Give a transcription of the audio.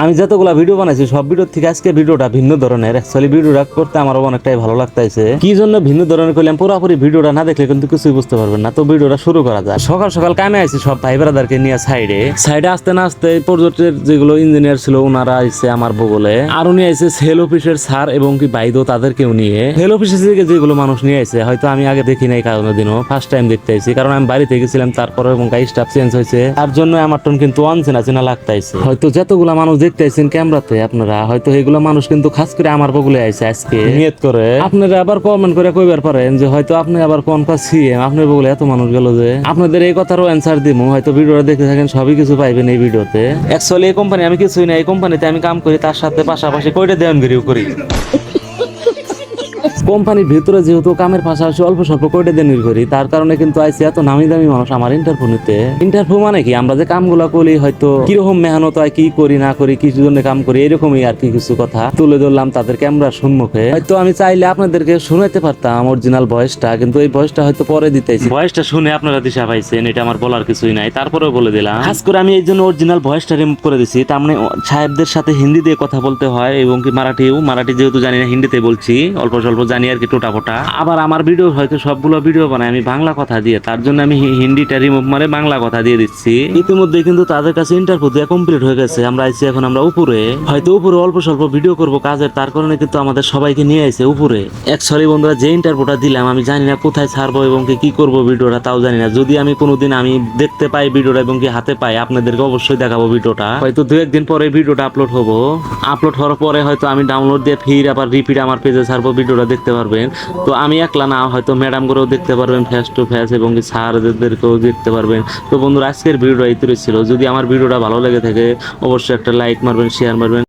আমি যতগুলা ভিডিও বানাইছি সব ভিডিও থেকে আজকে ভিডিওটা ভিন্ন ধরনের। অ্যাকচুয়ালি ভিডিওটা করতে আমার অনেকটাই ভালো লাগতেছে। কি জন্য ভিন্ন ধরনের করলাম পুরোপুরি ভিডিওটা না দেখলে কিন্তু কিছুই বুঝতে পারবেন না। তো ভিডিওটা শুরু করা যায়। সকাল সকাল কামে আইছি সব ভাই ব্রাদারকে নিয়ে সাইডে আসতে না আসতে প্রজেক্টের যেগুলো ইঞ্জিনিয়ার ছিল ওনারা আইছে আমার বগলে, আর উনি আইছে সেল অফিসের স্যার এবং কি বাইদো তাদেরকেও নিয়ে। সেল অফিসের থেকে যেগুলো মানুষ নিয়ে আইছে হয়তো আমি আগে দেখি নাই কোনোদিনও, ফার্স্ট টাইম দেখতে আইছি, কারণ আমি বাড়িতে গেছিলাম তারপরে এবং স্টাফ চেঞ্জ হয়েছে, তার জন্য আমার টন কিন্তু অনচেনা চেনা লাগতাইছে। হয়তো যতগুলা মানুষ দেখতে আইছেন ক্যামেরাতে আপনারা, হয়তো এইগুলো মানুষ কিন্তু খাস করে আমার বগলে আইছে আজকে নিয়ত করে। আপনারা আবার কমেন্ট করে কইবার পারেন যে হয়তো আপনি আবার কোন পাচ্ছি আপনার বগলে এত মানুষ গেল যে। আপনাদের এই কথারও অ্যান্সার দিব, হয়তো ভিডিওটা দেখতে থাকেন সবই কিছু পাইবেন এই ভিডিওতে। অ্যাকচুয়ালি এই কোম্পানি আমি কিছুই না, এই কোম্পানিতে আমি কাম করি, তার সাথে পাশাপাশি কয়টা দেওয়ানগিরিও করি। কোম্পানির ভিতরে যেহেতু কামের পাশাপাশি অল্প স্বল্প কয়টা দিন করি, তার কারণে কিন্তু আইসি এত নামি দামি মানুষ আমার ইন্টারভিউ নিতে। ইন্টারভিউ মানে কি, আমরা যে কামগুলা করি হয়তো কিরকম মেহনত হয়, কি করি না করি, কিছু জন্য কাম করি, এরকমই আর কি কিছু কথা তুলে ধরলাম তাদের ক্যামেরার সম্মুখে। হয়তো আমি চাইলে আপনাদেরকে শুনাইতে পারতাম অরিজিনাল ভয়েসটা, কিন্তু এই ভয়েসটা হয়তো পরে দিতেছি। ভয়েসটা শুনে আপনারা দিশা পাইছেন, এটা আমার বলার কিছুই নাই, তারপরেও বলে দিলাম। খাস করে আমি এই জন্য অরিজিনাল ভয়েসটা রিমুভ করে দিছি। তার মানে সাহেবদের সাথে হিন্দি দিয়ে কথা বলতে হয় এবং কি মারাঠি যেহেতু জানি না, হিন্দিতে বলছি, অল্প স্বল্প জানি আর কি, টোটাফোটা। আবার আমার ভিডিও হয়তো সবগুলো ভিডিও বানাই আমি বাংলা কথা দিয়ে, তার জন্য আমি হিন্দিটা রিমুভ মানে বাংলা কথা দিয়ে দিচ্ছি। ইতিমধ্যে কিন্তু তাদের কাছে ইন্টারভিউ দেওয়া কমপ্লিট হয়ে গেছে। আমরা আইছি এখন আমরা উপরে, হয়তো উপরে অল্প স্বল্প ভিডিও করব কাজের, তার কারণে কিন্তু আমাদের সবাইকে নিয়ে আইছে উপরে। অ্যাকচুয়ালি বন্ধুরা, যে ইন্টারভিউটা দিলাম আমি জানি না কোথায় ছাড়বো এবং কি করবো ভিডিওটা, তাও জানি না। যদি আমি কোনোদিন আমি দেখতে পাই ভিডিওটা এবং কি হাতে পাই, আপনাদেরকে অবশ্যই দেখাবো ভিডিওটা। হয়তো 2-1 দিন পরে ভিডিওটা আপলোড হবো। আপলোড হওয়ার পরে হয়তো আমি ডাউনলোড দিয়ে ফির আবার রিপিট আমার পেজে ছাড়বো, ভিডিওটা দেখতে পারবেন। তো আমি একলা না, হয়তো ম্যাডাম গুলোও দেখতে পারবেন ফেস টু ফেস এবং কি স্যারদেরকেও দেখতে পারবেন। তো বন্ধুরা, আজকের ভিডিওটা এই ছিল। যদি আমার ভিডিওটা ভালো লেগে থাকে অবশ্যই একটা লাইক মারবেন, শেয়ার মারবেন।